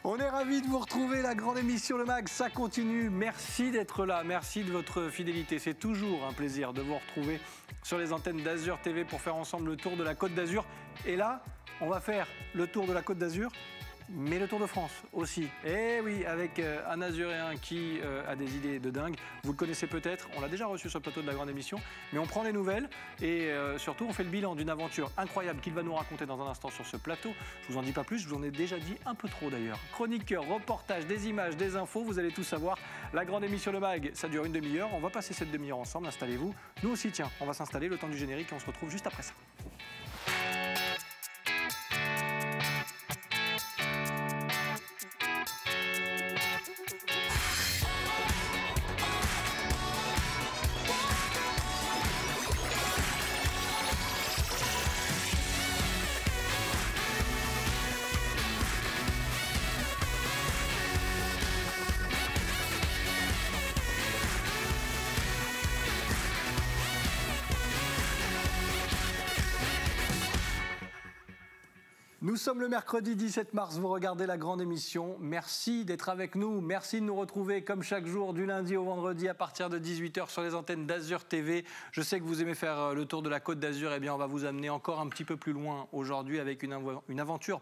On est ravis de vous retrouver, la grande émission Le Mag, ça continue. Merci d'être là, merci de votre fidélité. C'est toujours un plaisir de vous retrouver sur les antennes d'Azur TV pour faire ensemble le tour de la Côte d'Azur. Et là, on va faire le tour de la Côte d'Azur, mais le Tour de France aussi. Et oui, avec un Azuréen qui a des idées de dingue. Vous le connaissez peut-être, on l'a déjà reçu sur le plateau de la grande émission, mais on prend les nouvelles et surtout on fait le bilan d'une aventure incroyable qu'il va nous raconter dans un instant sur ce plateau. Je vous en dis pas plus, je vous en ai déjà dit un peu trop d'ailleurs. Chroniqueur, reportage, des images, des infos, vous allez tout savoir. La grande émission Le Mag, ça dure une demi-heure. On va passer cette demi-heure ensemble, installez-vous. Nous aussi, tiens, on va s'installer le temps du générique et on se retrouve juste après ça. Nous sommes le mercredi 17 mars, vous regardez la grande émission. Merci d'être avec nous, merci de nous retrouver comme chaque jour du lundi au vendredi à partir de 18h sur les antennes d'Azur TV. Je sais que vous aimez faire le tour de la Côte d'Azur, eh bien on va vous amener encore un petit peu plus loin aujourd'hui avec une aventure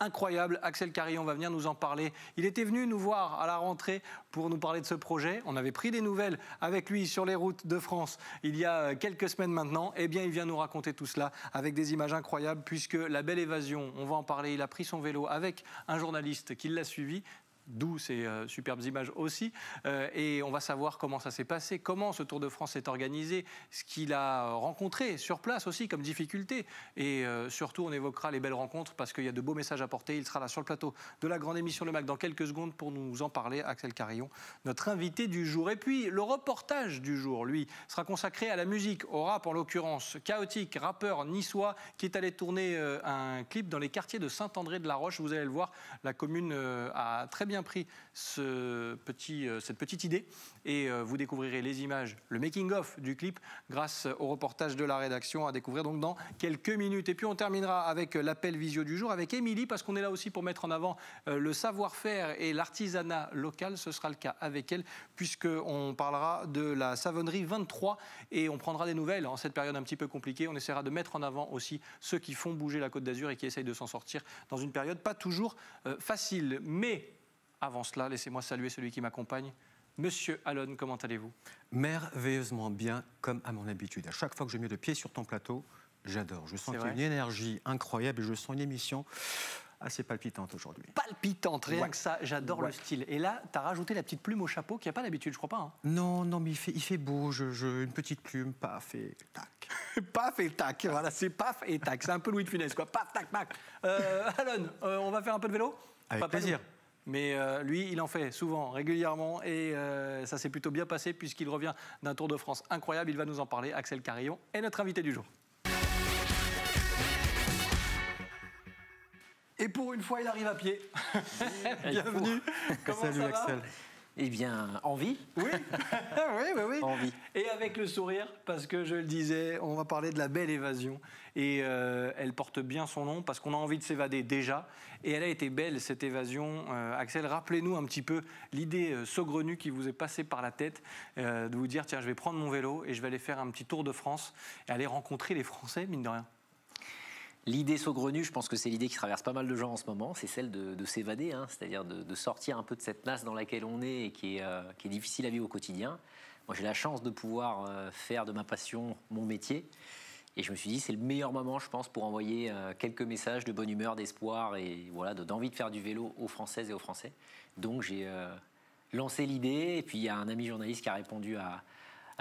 incroyable. Axel Carillon va venir nous en parler. Il était venu nous voir à la rentrée pour nous parler de ce projet. On avait pris des nouvelles avec lui sur les routes de France il y a quelques semaines maintenant. Eh bien il vient nous raconter tout cela avec des images incroyables puisque la belle évasion, on va en parler, il a pris son vélo avec un journaliste qui l'a suivi, d'où ces superbes images aussi, et on va savoir comment ça s'est passé, comment ce Tour de France s'est organisé, ce qu'il a rencontré sur place aussi comme difficulté, et surtout on évoquera les belles rencontres parce qu'il y a de beaux messages à porter. Il sera là sur le plateau de la grande émission Le Mag dans quelques secondes pour nous en parler, Axel Carillon, notre invité du jour. Et puis le reportage du jour, lui, sera consacré à la musique, au rap en l'occurrence. Chaotique, rappeur niçois qui est allé tourner un clip dans les quartiers de Saint-André-de-la-Roche. Vous allez le voir, la commune a très bien pris cette petite idée et vous découvrirez les images, le making-of du clip grâce au reportage de la rédaction à découvrir donc dans quelques minutes. Et puis on terminera avec l'appel visio du jour avec Émilie parce qu'on est là aussi pour mettre en avant le savoir-faire et l'artisanat local. Ce sera le cas avec elle puisqu'on parlera de la savonnerie 23 et on prendra des nouvelles en cette période un petit peu compliquée. On essaiera de mettre en avant aussi ceux qui font bouger la Côte d'Azur et qui essayent de s'en sortir dans une période pas toujours facile. Mais avant cela, laissez-moi saluer celui qui m'accompagne. Monsieur Alon, comment allez-vous? Merveilleusement bien, comme à mon habitude. À chaque fois que je mets le pied sur ton plateau, j'adore. Je sens qu'il y a une énergie incroyable et je sens une émission assez palpitante aujourd'hui. Palpitante, rien que ça, j'adore le style. Et là, tu as rajouté la petite plume au chapeau qu'il n'y a pas d'habitude, je crois pas. Hein. Non, mais il fait beau. Une petite plume, paf et tac. Paf et tac, voilà, c'est paf et tac. C'est un peu Louis de Funès, quoi. Paf, tac, tac. Alon, on va faire un peu de vélo? Avec plaisir. Mais lui, il en fait souvent, régulièrement, et ça s'est plutôt bien passé puisqu'il revient d'un Tour de France incroyable. Il va nous en parler. Axel Carillon est notre invité du jour. Et pour une fois, il arrive à pied. Bienvenue. Comment Salut ça va Axel. Eh bien, envie. Oui, oui. Envie. Et avec le sourire, parce que je le disais, on va parler de la belle évasion. Et elle porte bien son nom, parce qu'on a envie de s'évader déjà. Et elle a été belle, cette évasion. Axel, rappelez-nous un petit peu l'idée saugrenue qui vous est passée par la tête, de vous dire, tiens, je vais prendre mon vélo et je vais aller faire un petit tour de France et aller rencontrer les Français, mine de rien. L'idée saugrenue, je pense que c'est l'idée qui traverse pas mal de gens en ce moment, c'est celle de s'évader, hein, c'est-à-dire de sortir un peu de cette nasse dans laquelle on est et qui est difficile à vivre au quotidien. Moi, j'ai la chance de pouvoir faire de ma passion mon métier. Et je me suis dit, c'est le meilleur moment, je pense, pour envoyer quelques messages de bonne humeur, d'espoir et voilà, d'envie de faire du vélo aux Françaises et aux Français. Donc, j'ai lancé l'idée et puis il y a un ami journaliste qui a répondu à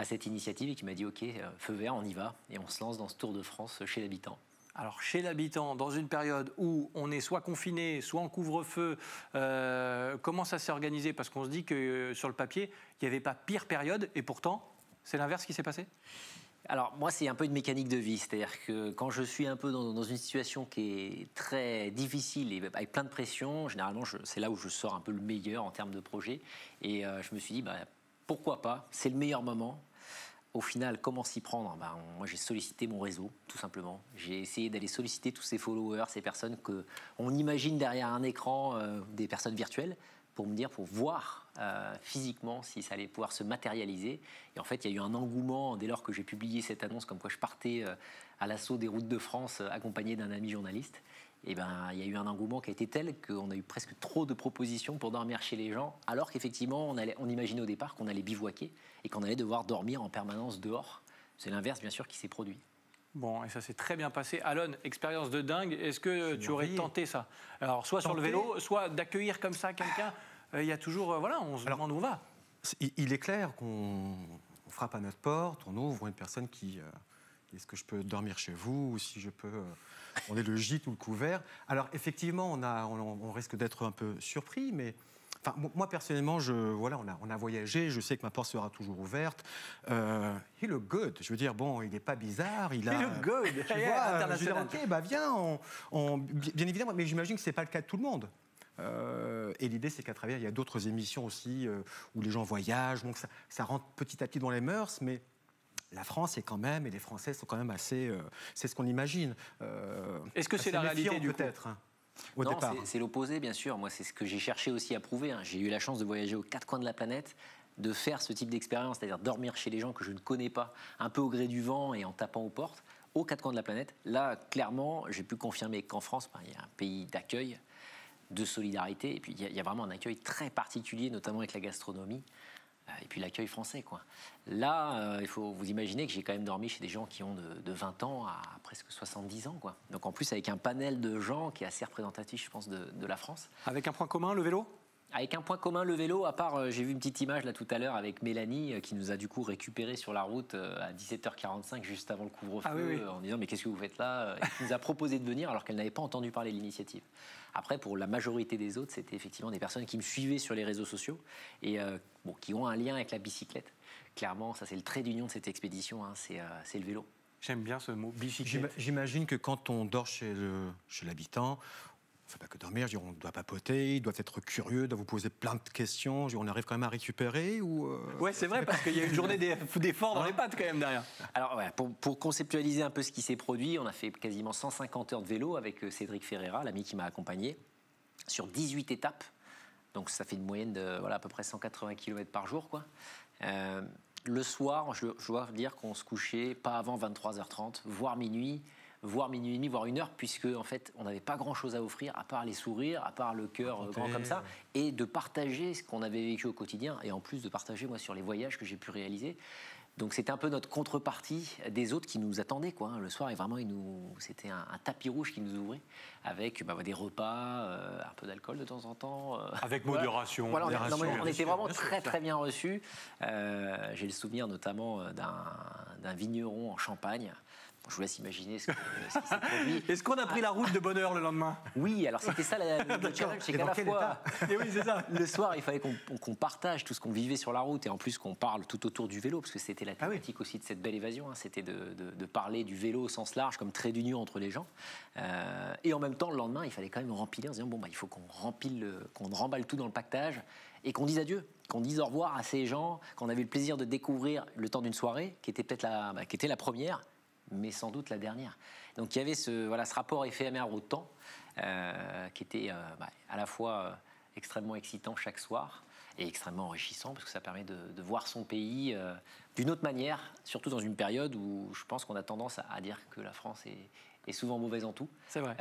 cette initiative et qui m'a dit, OK, feu vert, on y va. Et on se lance dans ce Tour de France chez l'habitant. Alors, chez l'habitant, dans une période où on est soit confiné, soit en couvre-feu, comment ça s'est organisé? Parce qu'on se dit que sur le papier, il n'y avait pas pire période, et pourtant, c'est l'inverse qui s'est passé? Alors, moi, c'est un peu une mécanique de vie. C'est-à-dire que quand je suis un peu dans une situation qui est très difficile et avec plein de pression, généralement, c'est là où je sors un peu le meilleur en termes de projet. Et je me suis dit, pourquoi pas? C'est le meilleur moment. au final, comment s'y prendre? Moi, j'ai sollicité mon réseau, tout simplement. J'ai essayé d'aller solliciter tous ces followers, ces personnes qu'on imagine derrière un écran, des personnes virtuelles, pour voir physiquement si ça allait pouvoir se matérialiser. Et en fait, il y a eu un engouement dès lors que j'ai publié cette annonce comme quoi je partais à l'assaut des routes de France accompagné d'un ami journaliste. Et il y a eu un engouement qui a été tel qu'on a eu presque trop de propositions pour dormir chez les gens, alors qu'effectivement, on imaginait au départ qu'on allait bivouaquer et qu'on allait devoir dormir en permanence dehors. C'est l'inverse, bien sûr, qui s'est produit. Bon, et ça s'est très bien passé. Alon, expérience de dingue. Est-ce que tu aurais tenté ça? Alors, soit sur le vélo, soit d'accueillir comme ça quelqu'un. Il y a toujours, on se demande où on va. Il est clair qu'on frappe à notre porte, on ouvre une personne qui... Est-ce que je peux dormir chez vous ou si je peux... on est le gîte ou le couvert. Alors, effectivement, on risque d'être un peu surpris, mais... Enfin, moi, personnellement, on a voyagé, je sais que ma porte sera toujours ouverte. He look good. Je veux dire, bon, il n'est pas bizarre. He look good. Tu vois, je veux dire, OK, viens. Bien évidemment, mais j'imagine que ce n'est pas le cas de tout le monde. Et l'idée, c'est qu'à travers, il y a d'autres émissions aussi où les gens voyagent. Donc, ça rentre petit à petit dans les mœurs, mais... La France est quand même, et les Français sont quand même assez... c'est ce qu'on imagine. Est-ce que c'est la réalité du coup peut-être au Non, départ. c'est l'opposé, bien sûr. Moi, c'est ce que j'ai cherché aussi à prouver. J'ai eu la chance de voyager aux 4 coins de la planète, de faire ce type d'expérience, c'est-à-dire dormir chez les gens que je ne connais pas, un peu au gré du vent et en tapant aux portes, aux 4 coins de la planète. Là, clairement, j'ai pu confirmer qu'en France, il y a un pays d'accueil, de solidarité, et puis il y a vraiment un accueil très particulier, notamment avec la gastronomie. Et puis l'accueil français, quoi. Là, il faut vous imaginer que j'ai quand même dormi chez des gens qui ont de 20 ans à presque 70 ans, quoi. Donc en plus, avec un panel de gens qui est assez représentatif, je pense, de la France. Avec un point commun, le vélo? Avec un point commun, le vélo, à part, j'ai vu une petite image là tout à l'heure avec Mélanie qui nous a du coup récupéré sur la route à 17h45 juste avant le couvre-feu en disant mais qu'est-ce que vous faites là? Et qui nous a proposé de venir alors qu'elle n'avait pas entendu parler de l'initiative. Après, pour la majorité des autres, c'était effectivement des personnes qui me suivaient sur les réseaux sociaux et qui ont un lien avec la bicyclette. Clairement, ça c'est le trait d'union de cette expédition, c'est le vélo. J'aime bien ce mot, bicyclette. J'imagine que quand on dort chez l'habitant, on ne fait pas que dormir, on doit papoter, il doit être curieux, doit vous poser plein de questions. On arrive quand même à récupérer ou Ouais, c'est vrai, parce qu'il y a une journée d'effort dans les pattes quand même derrière. Alors, ouais, pour conceptualiser un peu ce qui s'est produit, on a fait quasiment 150 heures de vélo avec Cédric Ferreira, l'ami qui m'a accompagné, sur 18 étapes. Donc ça fait une moyenne de à peu près 180 km par jour, quoi. Le soir, je dois dire qu'on se couchait pas avant 23h30, voire minuit et demi, voire 1h, puisque en fait, on n'avait pas grand-chose à offrir, à part les sourires, à part le cœur grand comme ça, et de partager ce qu'on avait vécu au quotidien, et en plus de partager, moi, sur les voyages que j'ai pu réaliser. Donc c'était un peu notre contrepartie des autres qui nous attendaient, quoi. Le soir, et vraiment, c'était un tapis rouge qui nous ouvrait, avec des repas, un peu d'alcool de temps en temps. Avec modération. Voilà, on était vraiment très bien reçus. J'ai le souvenir notamment d'un vigneron en Champagne. Je vous laisse imaginer ce qui s'est produit. Est-ce qu'on a pris la route de bonne heure le lendemain? Oui, alors c'était ça le challenge, c'est qu'à la fois, oui, c'est ça. Le soir, il fallait qu'on partage tout ce qu'on vivait sur la route et en plus qu'on parle tout autour du vélo, parce que c'était la thématique aussi de cette belle évasion, c'était de parler du vélo au sens large comme trait d'union entre les gens. Et en même temps, le lendemain, il fallait quand même rempiler en se disant il faut qu'on remballe tout dans le pactage et qu'on dise adieu, qu'on dise au revoir à ces gens qu'on avait le plaisir de découvrir le temps d'une soirée, qui était peut-être qui était la première, mais sans doute la dernière. Donc il y avait ce rapport éphémère au temps qui était à la fois extrêmement excitant chaque soir et extrêmement enrichissant parce que ça permet de voir son pays d'une autre manière, surtout dans une période où je pense qu'on a tendance à dire que la France est souvent mauvaise en tout. C'est vrai.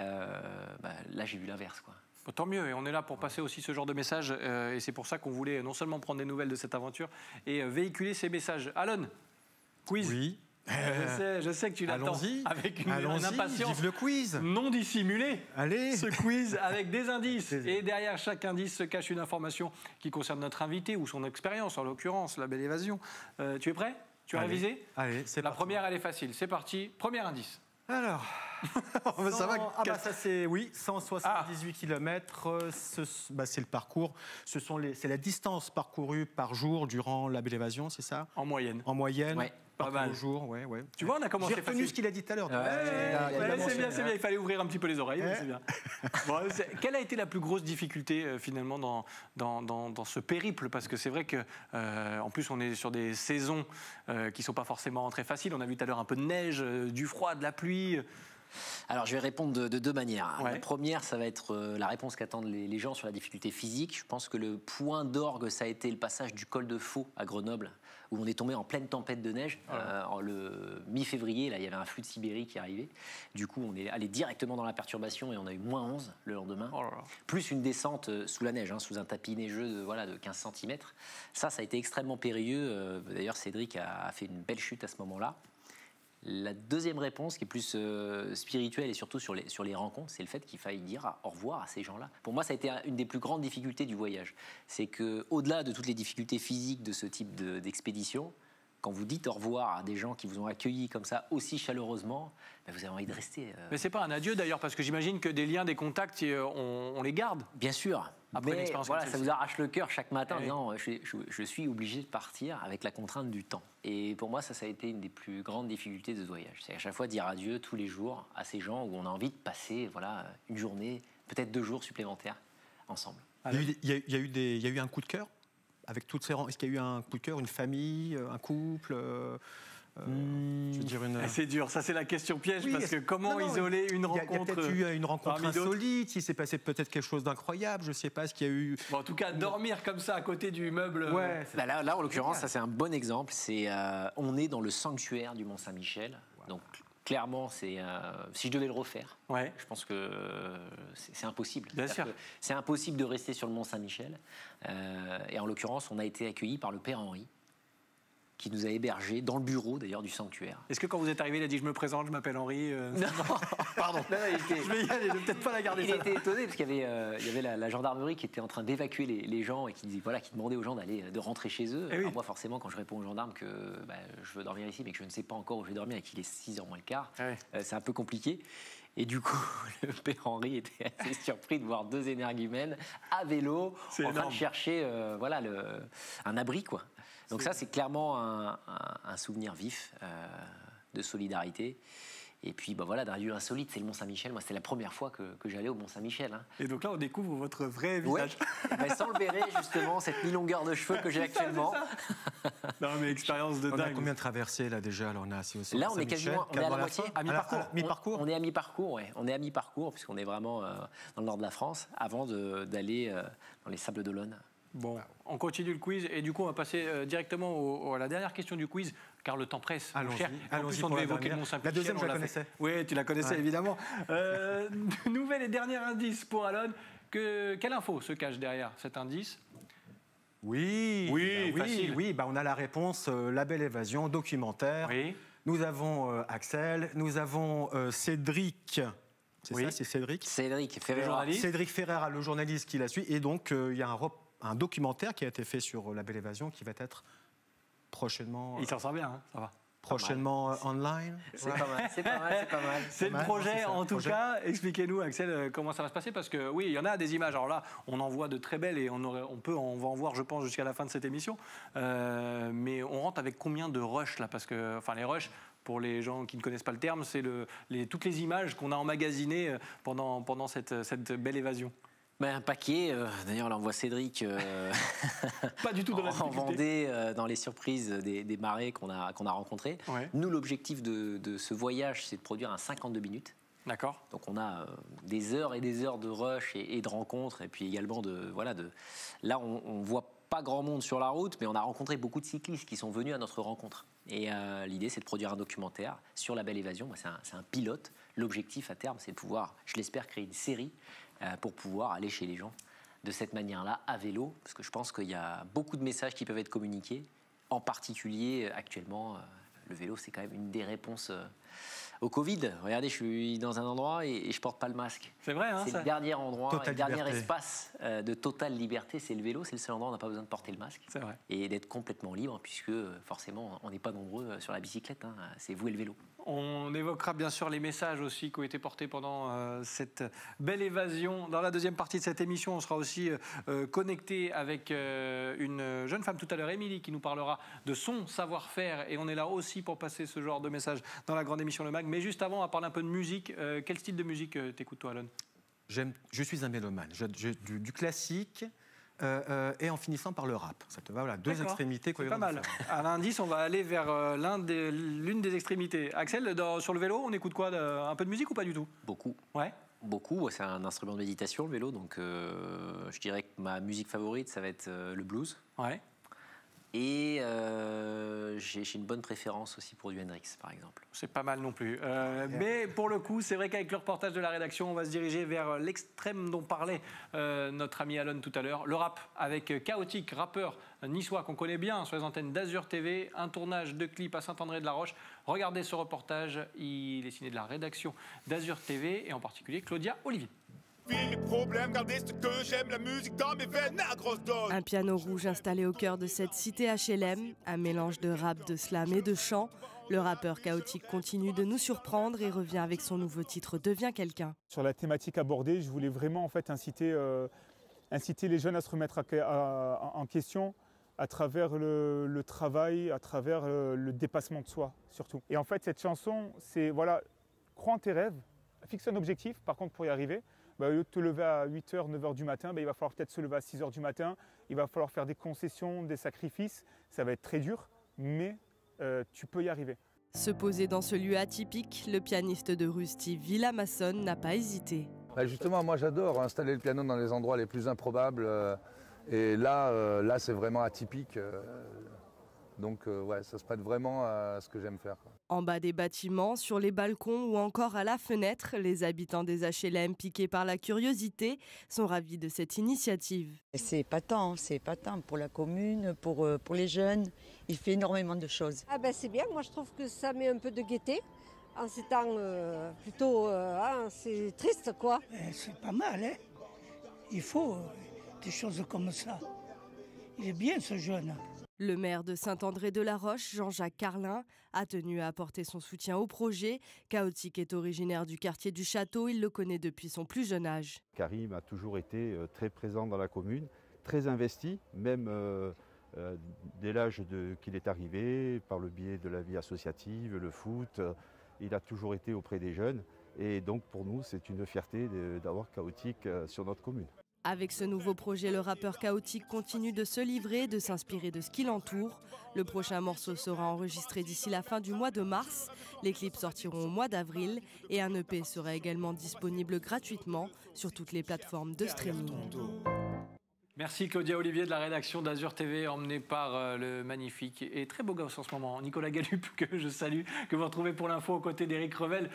Là, j'ai vu l'inverse, quoi. Tant mieux, et on est là pour passer aussi ce genre de messages, et c'est pour ça qu'on voulait non seulement prendre des nouvelles de cette aventure et véhiculer ces messages. Alon, quiz. Oui. Je sais que tu l'attends avec une impatience vive le quiz. Non dissimulée. Allez. Ce quiz avec des indices. Et derrière chaque indice se cache une information qui concerne notre invité ou son expérience, en l'occurrence, la belle évasion. Tu es prêt? Tu as révisé? Allez, c'est parti. La première, elle est facile. C'est parti. Premier indice. Alors, ça c'est 178 km, c'est le parcours. C'est la distance parcourue par jour durant la belle évasion, c'est ça? En moyenne. En moyenne, ouais. Pas mal. Au jour, ouais. Tu vois, on a commencé J'ai retenu facile. ce qu'il a dit tout à l'heure. C'est bien, il fallait ouvrir un petit peu les oreilles, c'est bien. Bon, quelle a été la plus grosse difficulté finalement dans ce périple? Parce que c'est vrai que en plus on est sur des saisons qui ne sont pas forcément très faciles. On a vu tout à l'heure un peu de neige, du froid, de la pluie. Alors, je vais répondre de deux manières. Ouais. La première, ça va être la réponse qu'attendent les gens sur la difficulté physique. Je pense que le point d'orgue, ça a été le passage du col de Faux à Grenoble, où on est tombé en pleine tempête de neige. En le mi-février, là, il y avait un flux de Sibérie qui arrivait. Du coup, on est allé directement dans la perturbation et on a eu moins 11 le lendemain. Oh là là. Plus une descente sous la neige, sous un tapis neigeux de 15 cm. Ça a été extrêmement périlleux. D'ailleurs, Cédric a fait une belle chute à ce moment-là. La deuxième réponse, qui est plus spirituelle et surtout sur les rencontres, c'est le fait qu'il faille dire au revoir à ces gens-là. Pour moi, ça a été une des plus grandes difficultés du voyage. C'est qu'au-delà de toutes les difficultés physiques de ce type d'expédition, quand vous dites au revoir à des gens qui vous ont accueilli comme ça aussi chaleureusement, vous avez envie de rester. Mais c'est pas un adieu d'ailleurs, parce que j'imagine que des liens, des contacts, on les garde. Bien sûr. Après une Mais expérience voilà, comme ça celle-ci. vous arrache le cœur chaque matin en Oui. disant je suis obligé de partir avec la contrainte du temps. Et pour moi, ça a été une des plus grandes difficultés de ce voyage. C'est à chaque fois dire adieu tous les jours à ces gens où on a envie de passer une journée, peut-être 2 jours supplémentaires ensemble. Il y a eu un coup de cœur avec toutes ces rangs. Est-ce qu'il y a eu un coup de cœur, une famille, un couple je veux dire C'est dur, ça c'est la question piège, Oui, parce que comment non, isoler une Il y a rencontre peut-être eu une rencontre parmi d'autres. insolite, il s'est passé peut-être quelque chose d'incroyable, je ne sais pas ce qu'il y a eu. Bon, en tout cas, dormir comme ça à côté du meuble. Ouais, Là, en l'occurrence, ça c'est un bon exemple. On est dans le sanctuaire du Mont-Saint-Michel. Donc clairement, si je devais le refaire, Ouais. je pense que c'est impossible. Bien C'est-à-dire sûr. que c'est impossible de rester sur le Mont-Saint-Michel. Et en l'occurrence, on a été accueillis par le Père Henri, qui nous a hébergés dans le bureau d'ailleurs du sanctuaire. Est-ce que quand vous êtes arrivé, il a dit je me présente, je m'appelle Henri Non, Pardon. Je vais y aller, je vais peut-être pas la garder. Il était étonné parce qu'il y avait la gendarmerie qui était en train d'évacuer les gens et qui demandait aux gens de rentrer chez eux. Eh oui. Alors moi, forcément, quand je réponds aux gendarmes que je veux dormir ici, mais que je ne sais pas encore où je vais dormir et qu'il est 6h moins le quart, c'est un peu compliqué. Et du coup, le Père Henri était assez surpris de voir 2 énergumènes à vélo C'est en train énorme. de chercher un abri, quoi. Donc ça, c'est clairement un souvenir vif de solidarité. Et puis, d'un lieu insolite, c'est le Mont-Saint-Michel. Moi, c'était la première fois que j'allais au Mont-Saint-Michel. Hein. Et donc là, on découvre votre vrai Ouais. visage. Sans le béret, justement, cette mi-longueur de cheveux que j'ai actuellement. Non, mais expérience de On a dingue. combien de traversées là déjà? Alors, on a assez au Là, on est quasiment à la moitié. À mi-parcours. On est à mi-parcours, ouais. On est à mi-parcours, puisqu'on est vraiment dans le nord de la France, avant d'aller dans les Sables d'Olonne. Bon, on continue le quiz et du coup on va passer directement à la dernière question du quiz car le temps presse. mon Allons-y, cher. En allons-y plus on pour devait la évoquer le dernière. Mont-Saint-Michel. La deuxième, on je la l'a connaissais. fait. Oui, tu la connaissais Ouais. évidemment. Nouvel et dernier indice pour Alon. Quelle info se cache derrière cet indice? Oui, facile. on a la réponse, La Belle Évasion, documentaire. Oui. Nous avons Axel, nous avons Cédric. C'est Oui. ça, c'est Cédric. Cédric Le Ferreira. journaliste. Cédric Ferreira, le journaliste qui la suit. Et donc, il y a un documentaire qui a été fait sur La Belle Évasion qui va être prochainement, Il s'en sort bien, hein, ça va. online. C'est pas mal, c'est pas mal, c'est pas mal. C'est le mal, projet, c'est ça, en le tout projet. cas. Expliquez-nous, Axel, comment ça va se passer parce que oui, il y en a des images. Alors là, on en voit de très belles et on va en voir, je pense, jusqu'à la fin de cette émission. Mais on rentre avec combien de rushs là? Parce que, les rushs, pour les gens qui ne connaissent pas le terme, c'est toutes les images qu'on a emmagasinées pendant cette belle évasion. Un paquet. D'ailleurs, là, on voit Cédric Pas du tout dans la en difficulté. Vendée, dans les surprises des marais qu'on a rencontrés. Ouais. Nous, l'objectif de ce voyage, c'est de produire un 52 minutes. D'accord. Donc on a des heures et des heures de rush et de rencontres, et puis également là on voit pas grand monde sur la route, mais on a rencontré beaucoup de cyclistes qui sont venus à notre rencontre. Et l'idée, c'est de produire un documentaire sur La Belle Évasion. C'est un pilote. L'objectif à terme, c'est de pouvoir, je l'espère, créer une série pour pouvoir aller chez les gens de cette manière-là, à vélo, parce que je pense qu'il y a beaucoup de messages qui peuvent être communiqués. En particulier, actuellement, le vélo, c'est quand même une des réponses au Covid. Regardez, je suis dans un endroit et je porte pas le masque. C'est vrai, hein, C'est ça. le dernier endroit, Totale le dernier liberté. espace de totale liberté, c'est le vélo. C'est le seul endroit où on n'a pas besoin de porter le masque. C'est vrai. Et d'être complètement libre, puisque forcément, on n'est pas nombreux sur la bicyclette. Hein. C'est vous et le vélo. On évoquera bien sûr les messages aussi qui ont été portés pendant cette belle évasion. Dans la deuxième partie de cette émission, on sera aussi connecté avec une jeune femme tout à l'heure, Émilie, qui nous parlera de son savoir-faire. Et on est là aussi pour passer ce genre de message dans la grande émission Le Mag. Mais juste avant, on va parler un peu de musique. Quel style de musique t'écoutes toi, Alon? Je suis un mélomane. Du classique. Et en finissant par le rap. Ça te va, voilà, deux extrémités. C'est pas mal. À l'indice, on va aller vers l'une des extrémités. Axel, sur le vélo, on écoute quoi? Un peu de musique ou pas du tout? Beaucoup. Ouais. Beaucoup. C'est un instrument de méditation, le vélo. Donc, je dirais que ma musique favorite, ça va être le blues. Ouais. Et j'ai une bonne préférence aussi pour du Hendrix, par exemple. C'est pas mal non plus. Mais pour le coup, c'est vrai qu'avec le reportage de la rédaction, on va se diriger vers l'extrême dont parlait notre ami Alon tout à l'heure. Le rap avec Chaotique, rappeur niçois qu'on connaît bien sur les antennes d'Azur TV. Un tournage de clip à Saint-André-de-la-Roche. Regardez ce reportage. Il est signé de la rédaction d'Azur TV et en particulier Claudia Olivier. Un piano rouge installé au cœur de cette cité HLM, un mélange de rap, de slam et de chant. Le rappeur Chaotique continue de nous surprendre et revient avec son nouveau titre Deviens quelqu'un. Sur la thématique abordée, je voulais vraiment en fait inciter les jeunes à se remettre en question à travers le travail, à travers le dépassement de soi surtout. Et en fait cette chanson, c'est voilà, crois en tes rêves, fixe un objectif, par contre pour y arriver, au lieu de te lever à 8h, 9h du matin, il va falloir peut-être se lever à 6h du matin, il va falloir faire des concessions, des sacrifices, ça va être très dur, mais tu peux y arriver. Se poser dans ce lieu atypique, le pianiste de Rusty Villamason n'a pas hésité. Justement, moi j'adore installer le piano dans les endroits les plus improbables, et là c'est vraiment atypique. Donc ouais, ça se prête vraiment à ce que j'aime faire. En bas des bâtiments, sur les balcons ou encore à la fenêtre, les habitants des HLM, piqués par la curiosité, sont ravis de cette initiative. C'est épatant pour la commune, pour les jeunes. Il fait énormément de choses. C'est bien, moi je trouve que ça met un peu de gaieté. En ces temps plutôt, c'est triste quoi. C'est pas mal, hein. Il faut des choses comme ça. Il est bien ce jeune. Le maire de Saint-André-de-la-Roche, Jean-Jacques Carlin, a tenu à apporter son soutien au projet. Chaotique est originaire du quartier du Château, il le connaît depuis son plus jeune âge. Karim a toujours été très présent dans la commune, très investi, même dès l'âge qu'il est arrivé, par le biais de la vie associative, le foot. Il a toujours été auprès des jeunes et donc pour nous c'est une fierté d'avoir Chaotique sur notre commune. Avec ce nouveau projet, le rappeur Chaotique continue de se livrer, de s'inspirer de ce qui l'entoure. Le prochain morceau sera enregistré d'ici la fin du mois de mars. Les clips sortiront au mois d'avril et un EP sera également disponible gratuitement sur toutes les plateformes de streaming. Merci Claudia Olivier de la rédaction d'Azur TV, emmenée par le magnifique et très beau gosse en ce moment, Nicolas Galup, que je salue, que vous retrouvez pour l'info aux côtés d'Éric Revel.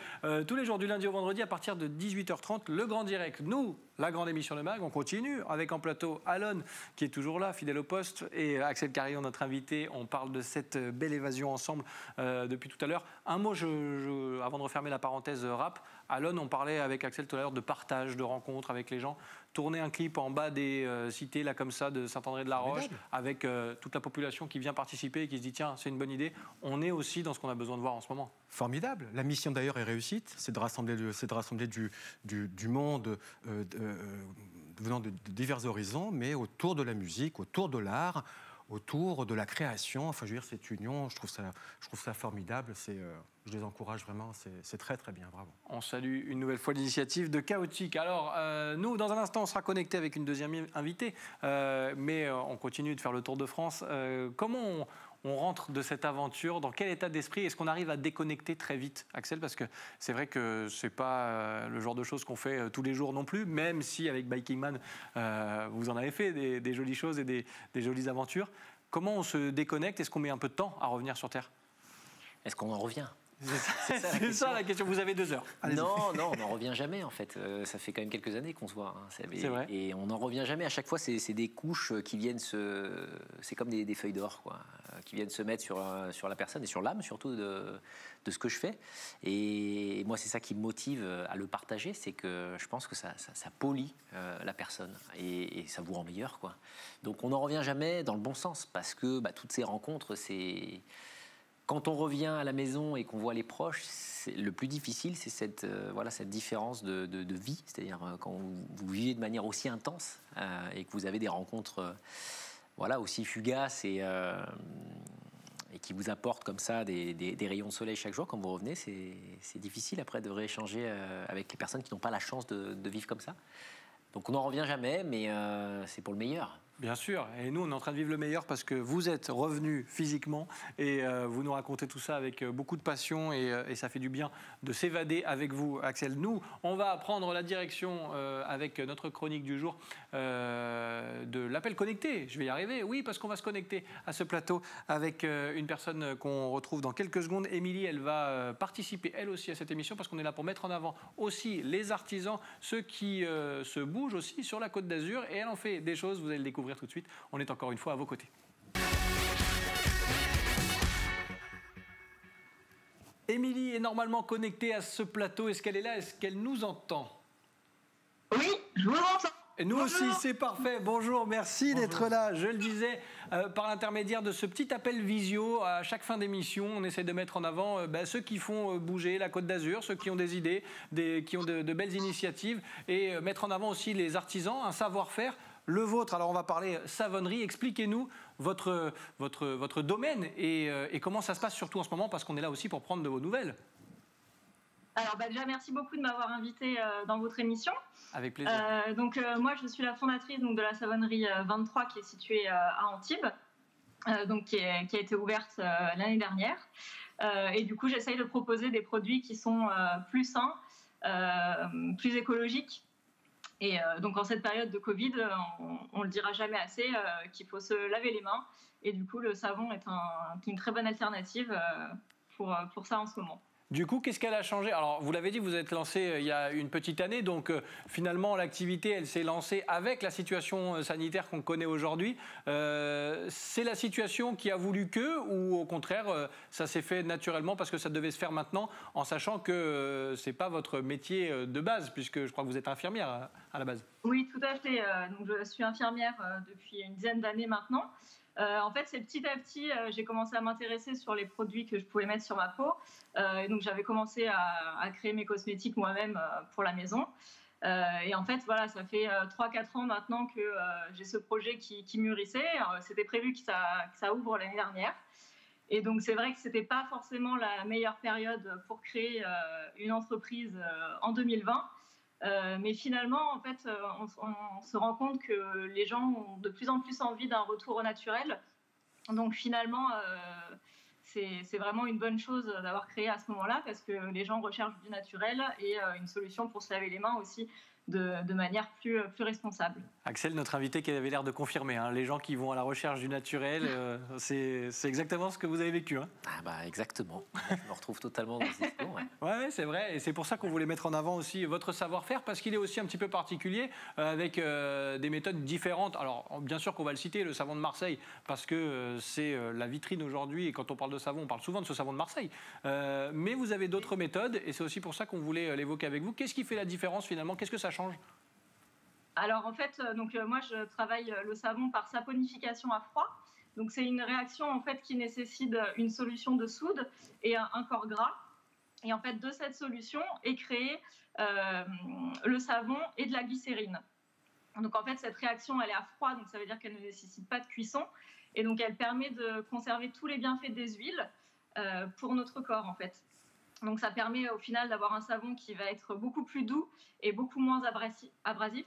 Tous les jours du lundi au vendredi à partir de 18h30, le grand direct. Nous, la grande émission de Mag, on continue avec en plateau Alon, qui est toujours là, fidèle au poste, et Axel Carillon, notre invité. On parle de cette belle évasion ensemble depuis tout à l'heure. Un mot, avant de refermer la parenthèse rap. Alon, on parlait avec Axel tout à l'heure de partage, de rencontres avec les gens. Tourner un clip en bas des cités, là comme ça, de Saint-André-de-la-Roche, avec toute la population qui vient participer et qui se dit tiens, c'est une bonne idée. On est aussi dans ce qu'on a besoin de voir en ce moment. Formidable. La mission d'ailleurs est réussite, c'est de rassembler du monde venant de divers horizons, mais autour de la musique, autour de l'art, autour de la création. Enfin, je veux dire, cette union, je trouve ça formidable. Je les encourage vraiment, c'est très très bien, bravo. On salue une nouvelle fois l'initiative de Chaotique. Alors, nous, dans un instant, on sera connecté avec une deuxième invitée, mais on continue de faire le tour de France. Comment on rentre de cette aventure? Dans quel état d'esprit? Est-ce qu'on arrive à déconnecter très vite, Axel? Parce que c'est vrai que ce n'est pas le genre de choses qu'on fait tous les jours non plus, même si avec Biking Man, vous en avez fait des jolies choses et des jolies aventures. Comment on se déconnecte? Est-ce qu'on met un peu de temps à revenir sur Terre? Est-ce qu'on en revient? C'est ça la question, vous avez 2 heures. Non, on n'en revient jamais en fait. Ça fait quand même quelques années qu'on se voit. Hein. C'est vrai. Et on n'en revient jamais. À chaque fois, c'est des couches qui viennent c'est comme des feuilles d'or, quoi, qui viennent se mettre sur la personne et sur l'âme surtout de ce que je fais. Et moi, c'est ça qui me motive à le partager, c'est que je pense que ça polit la personne et ça vous rend meilleur, quoi. Donc on n'en revient jamais dans le bon sens parce que toutes ces rencontres, Quand on revient à la maison et qu'on voit les proches, le plus difficile, c'est cette différence de vie. C'est-à-dire quand vous vivez de manière aussi intense et que vous avez des rencontres aussi fugaces et qui vous apportent comme ça des rayons de soleil chaque jour, quand vous revenez, c'est difficile après de rééchanger avec les personnes qui n'ont pas la chance de vivre comme ça. Donc on n'en revient jamais, mais c'est pour le meilleur. Bien sûr, et nous on est en train de vivre le meilleur parce que vous êtes revenus physiquement et vous nous racontez tout ça avec beaucoup de passion et ça fait du bien de s'évader avec vous, Axel. Nous, on va prendre la direction avec notre chronique du jour de l'appel connecté. Je vais y arriver, oui, parce qu'on va se connecter à ce plateau avec une personne qu'on retrouve dans quelques secondes. Émilie, elle va participer elle aussi à cette émission parce qu'on est là pour mettre en avant aussi les artisans, ceux qui se bougent aussi sur la Côte d'Azur, et elle en fait des choses, vous allez le découvrir tout de suite. On est encore une fois à vos côtés. Émilie est normalement connectée à ce plateau. Est-ce qu'elle est là? Est-ce qu'elle nous entend? Oui, je vous entends. Et nous aussi, c'est parfait. Bonjour, merci d'être là. Je le disais, par l'intermédiaire de ce petit appel visio, à chaque fin d'émission, on essaie de mettre en avant ceux qui font bouger la Côte d'Azur, ceux qui ont des idées, qui ont de belles initiatives, et mettre en avant aussi les artisans, un savoir-faire. Le vôtre, alors on va parler savonnerie. Expliquez-nous votre domaine et comment ça se passe, surtout en ce moment, parce qu'on est là aussi pour prendre de vos nouvelles. Alors déjà, merci beaucoup de m'avoir invité dans votre émission. Avec plaisir. Moi, je suis la fondatrice de la savonnerie 23 qui est située à Antibes, qui a été ouverte l'année dernière. Et du coup, j'essaye de proposer des produits qui sont plus sains, plus écologiques. Et donc en cette période de Covid, on ne le dira jamais assez, qu'il faut se laver les mains. Et du coup, le savon est une très bonne alternative pour ça en ce moment. Du coup, qu'est-ce qu'elle a changé? Alors, vous l'avez dit, vous êtes lancé il y a une petite année, donc finalement, l'activité, elle s'est lancée avec la situation sanitaire qu'on connaît aujourd'hui. C'est la situation qui a voulu que, ou au contraire, ça s'est fait naturellement parce que ça devait se faire maintenant, en sachant que ce n'est pas votre métier de base, puisque je crois que vous êtes infirmière à la base. Oui, tout à fait. Donc, je suis infirmière depuis une dizaine d'années maintenant. En fait, c'est petit à petit, j'ai commencé à m'intéresser sur les produits que je pouvais mettre sur ma peau. Et donc, j'avais commencé à créer mes cosmétiques moi-même pour la maison. Et en fait, voilà, ça fait 3-4 ans maintenant que j'ai ce projet qui mûrissait. C'était prévu que ça ouvre l'année dernière. Et donc, c'est vrai que ce n'était pas forcément la meilleure période pour créer une entreprise en 2020. Mais finalement, en fait, on se rend compte que les gens ont de plus en plus envie d'un retour au naturel. Donc finalement, c'est vraiment une bonne chose d'avoir créé à ce moment-là parce que les gens recherchent du naturel et une solution pour se laver les mains aussi de manière plus responsable. Axel, notre invité qui avait l'air de confirmer, hein, les gens qui vont à la recherche du naturel, c'est exactement ce que vous avez vécu. Hein. Exactement, je me retrouve totalement dans cette histoire. Ouais, c'est vrai, et c'est pour ça qu'on voulait mettre en avant aussi votre savoir-faire, parce qu'il est aussi un petit peu particulier, avec des méthodes différentes. Alors, bien sûr qu'on va le citer, le savon de Marseille, parce que c'est la vitrine aujourd'hui, et quand on parle de savon, on parle souvent de ce savon de Marseille. Mais vous avez d'autres méthodes, et c'est aussi pour ça qu'on voulait l'évoquer avec vous. Qu'est-ce qui fait la différence finalement? Qu'est-ce que ça change? Alors en fait, moi je travaille le savon par saponification à froid. Donc c'est une réaction en fait qui nécessite une solution de soude et un corps gras. Et en fait de cette solution est créé le savon et de la glycérine. Donc en fait cette réaction elle est à froid, donc ça veut dire qu'elle ne nécessite pas de cuisson et donc elle permet de conserver tous les bienfaits des huiles pour notre corps en fait. Donc ça permet au final d'avoir un savon qui va être beaucoup plus doux et beaucoup moins abrasif,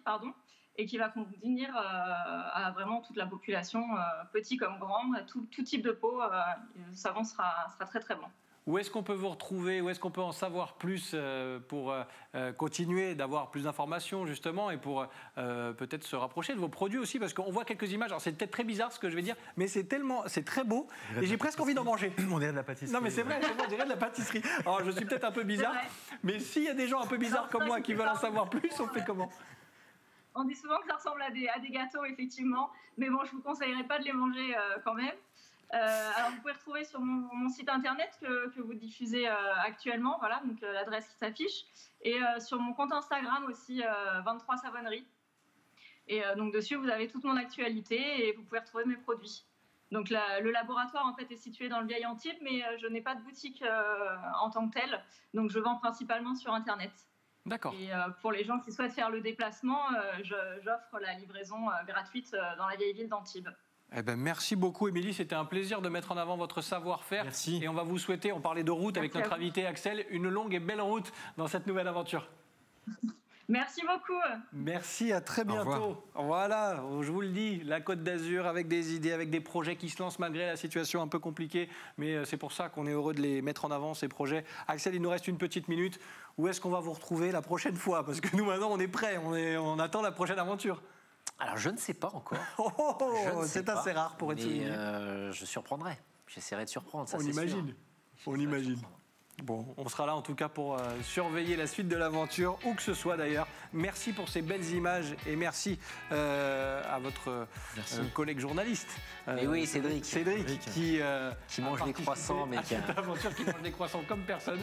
et qui va convenir à vraiment toute la population, petit comme grand, tout type de peau. Le savon sera très très bon. Où est-ce qu'on peut vous retrouver? Où est-ce qu'on peut en savoir plus pour continuer d'avoir plus d'informations justement et pour peut-être se rapprocher de vos produits aussi? Parce qu'on voit quelques images, alors c'est peut-être très bizarre ce que je vais dire, mais c'est très beau et j'ai presque envie d'en manger. On dirait de la pâtisserie. Non mais c'est vrai, on dirait de la pâtisserie. Alors je suis peut-être un peu bizarre, mais s'il y a des gens un peu bizarres comme moi qui veulent en savoir plus, on fait comment? On dit souvent que ça ressemble à des gâteaux effectivement, mais bon je ne vous conseillerais pas de les manger quand même. Alors vous pouvez retrouver sur mon site internet que vous diffusez actuellement, voilà, donc l'adresse qui s'affiche, et sur mon compte Instagram aussi 23 savonneries. Et donc dessus vous avez toute mon actualité et vous pouvez retrouver mes produits. Donc le laboratoire en fait est situé dans le Vieil Antibes, mais je n'ai pas de boutique en tant que telle. Donc je vends principalement sur Internet. D'accord. Et pour les gens qui souhaitent faire le déplacement, j'offre la livraison gratuite dans la vieille ville d'Antibes. Eh ben, merci beaucoup, Émilie. C'était un plaisir de mettre en avant votre savoir-faire. Merci. Et on va vous souhaiter, on parlait de route avec Merci notre invité Axel, une longue et belle route dans cette nouvelle aventure. Merci beaucoup. Merci, à très bientôt. Voilà, je vous le dis, la Côte d'Azur avec des idées, avec des projets qui se lancent malgré la situation un peu compliquée. Mais c'est pour ça qu'on est heureux de les mettre en avant, ces projets. Axel, il nous reste une petite minute. Où est-ce qu'on va vous retrouver la prochaine fois? Parce que nous, maintenant, on est prêts. On attend la prochaine aventure. Alors, je ne sais pas encore. C'est assez rare pour être souligné. Je surprendrai. J'essaierai de surprendre, ça On c'est imagine. sûr. On imagine. Bon, on sera là en tout cas pour surveiller la suite de l'aventure, où que ce soit d'ailleurs. Merci pour ces belles images et merci à votre collègue journaliste. Et oui, Cédric. Qui mange des croissants, mais qui a... cette aventure qui mange des croissants comme personne.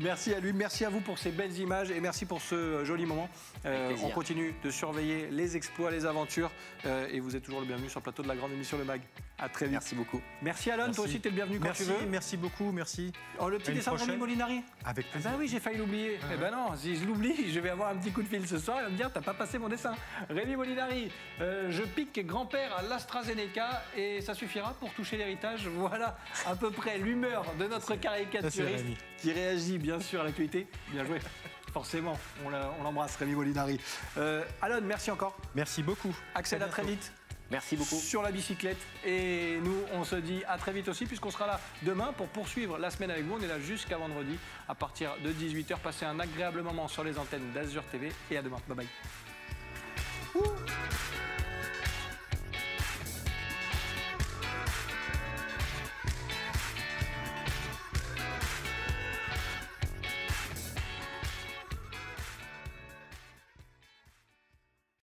Merci à lui, merci à vous pour ces belles images et merci pour ce joli moment. On continue de surveiller les exploits, les aventures et vous êtes toujours le bienvenu sur le plateau de la grande émission Le Mag. À très vite. Merci beaucoup. Merci Alon, toi aussi tu es le bienvenu quand tu veux. Merci beaucoup, merci. Oh, le petit dessin de Rémi Molinari. Avec plaisir. Ben oui, j'ai failli l'oublier. Eh ben non, si je l'oublie, je vais avoir un petit coup de fil ce soir. Il va me dire, t'as pas passé mon dessin. Rémi Molinari, je pique grand-père à l'AstraZeneca et ça suffira pour toucher l'héritage. Voilà à peu près l'humeur de notre caricaturiste qui réagit bien sûr à l'actualité. Bien joué. Forcément, on l'embrasse, Rémi Molinari. Alon, merci encore. Merci beaucoup. Axel, à très vite. Merci beaucoup. Sur la bicyclette. Et nous, on se dit à très vite aussi, puisqu'on sera là demain pour poursuivre la semaine avec vous. On est là jusqu'à vendredi, à partir de 18h. Passez un agréable moment sur les antennes d'Azur TV. Et à demain. Bye bye.